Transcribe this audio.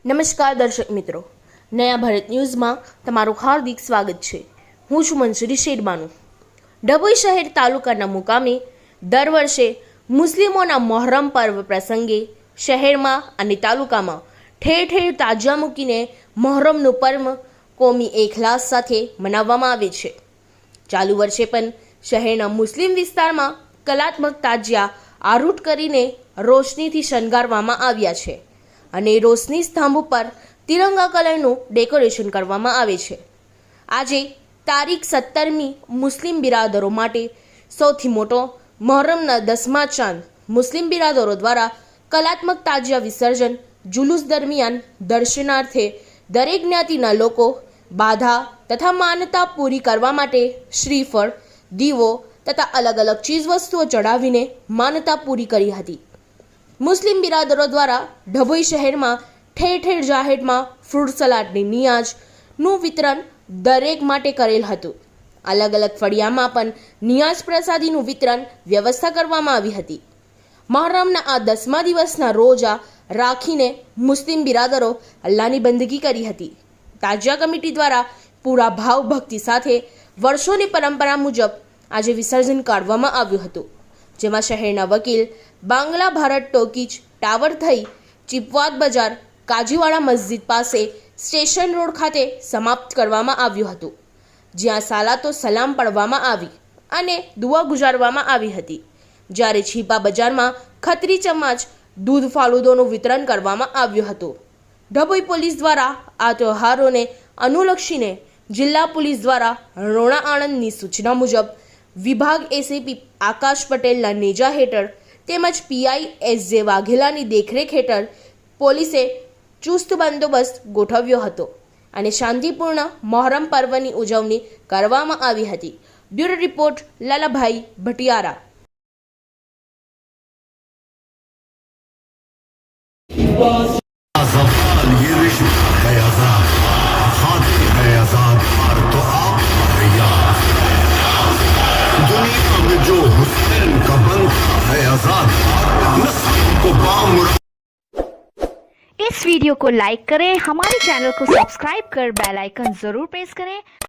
નમસ્કાર દર્શક મિત્રો, નયા ભારત ન્યૂઝમાં તમારું હાર્દિક સ્વાગત છે। હું છું મંસૂરી શેરબાનુ। ડભોઈ શહેર તાલુકાના મુકામે દર વર્ષે મુસ્લિમોના મોહરમ પર્વ પ્રસંગે શહેરમાં અને તાલુકામાં ઠેર ઠેર તાજિયા મૂકીને મોહરમનું પર્વ કોમી એકલાસ સાથે મનાવવામાં આવે છે। ચાલુ વર્ષે પણ શહેરના મુસ્લિમ વિસ્તારમાં કલાત્મક તાજિયા આરૂઢ કરીને રોશનીથી શણગારવામાં આવ્યા છે અને રોશની સ્તંભ પર તિરંગા કલરનું ડેકોરેશન કરવામાં આવે છે। આજે તારીખ 17મી મુસ્લિમ બિરાદરો માટે સૌથી મોટો મોહરમના 10મા ચાંદ મુસ્લિમ બિરાદરો દ્વારા કલાત્મક તાજિયા વિસર્જન જુલુસ દરમિયાન દર્શનાર્થે દરેક જ્ઞાતિના લોકો બાધા તથા માન્યતા પૂરી કરવા માટે શ્રીફળ, દીવો તથા અલગ અલગ ચીજવસ્તુઓ ચડાવીને માન્યતા પૂરી કરી હતી। મુસ્લિમ બિરાદરો દ્વારા ડભોઈ શહેરમાં ઠેર ઠેર જાહેરમાં ફ્રૂટ સલાડની નિયાઝનું વિતરણ દરેક માટે કરેલ હતું। અલગ અલગ ફળિયામાં પણ નિયાઝ પ્રસાદીનું વિતરણ વ્યવસ્થા કરવામાં આવી હતી। મોહરમના આ 10મા દિવસના રોજા રાખીને મુસ્લિમ બિરાદરો અલ્લાહની બંદગી કરી હતી। તાજિયા કમિટી દ્વારા પૂરા ભાવ ભક્તિ સાથે વર્ષોની પરંપરા મુજબ આજે વિસર્જન કાઢવામાં આવ્યું હતું, જેમાં શહેરના વકીલ બાંગ્લા ભારત ટોકીજ ટાવર થઈ ચીપવાદ બજાર કાજીવાડા મસ્જિદ પાસે સ્ટેશન રોડ ખાતે સમાપ્ત કરવામાં આવ્યું હતું, જ્યાં સાલાતો સલામ પડવામાં આવી અને દુઆ ગુજારવામાં આવી હતી। જ્યારે છીપા બજારમાં ખત્રી ચમાચ દૂધ ફાલુદોનું વિતરણ કરવામાં આવ્યું હતું। ડભોઈ પોલીસ દ્વારા આ તહેવારોને અનુલક્ષીને જિલ્લા પોલીસ દ્વારા રોણા આણંદની સૂચના મુજબ વિભાગ એસીપી આકાશ પટેલના નેજા હેઠળ તેમજ પીઆઈ એસ.જે. વાઘેલાની દેખરેખ હેઠળ પોલીસે ચુસ્ત બંદોબસ્ત ગોઠવ્યો હતો અને શાંતિપૂર્ણ મોહરમ પર્વની ઉજવણી કરવામાં આવી હતી। Bureau report Lalabhai Bhatiyara. जो हुस्न का बनता है आजाद को इस वीडियो को लाइक करें, हमारे चैनल को सब्सक्राइब कर बेल आइकन जरूर प्रेस करें